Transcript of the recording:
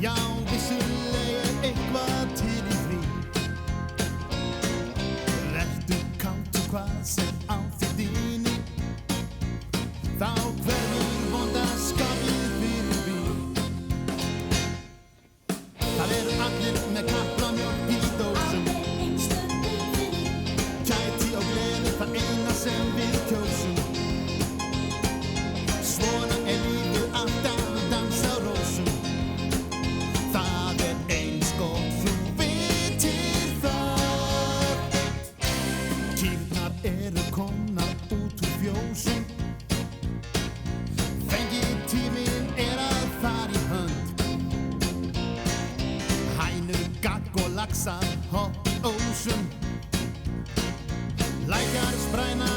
Já, vissulega er eitthvað til í því. Vertu kátur hvað sem á þér dynur, þá hverfur vonda skapið fyrir bí. Það eru allir með kaplamjólk í dósum, kæti og gleði það eina sem við kjósum. Svona er lífið alltaf dans á rósum, það er eins gott þú vitir það. Kýrnar eru komnar út úr fjósum, fengitíminn er að fara í hönd. Hænur, gagg og laxar hopp ósum, lækjar spræna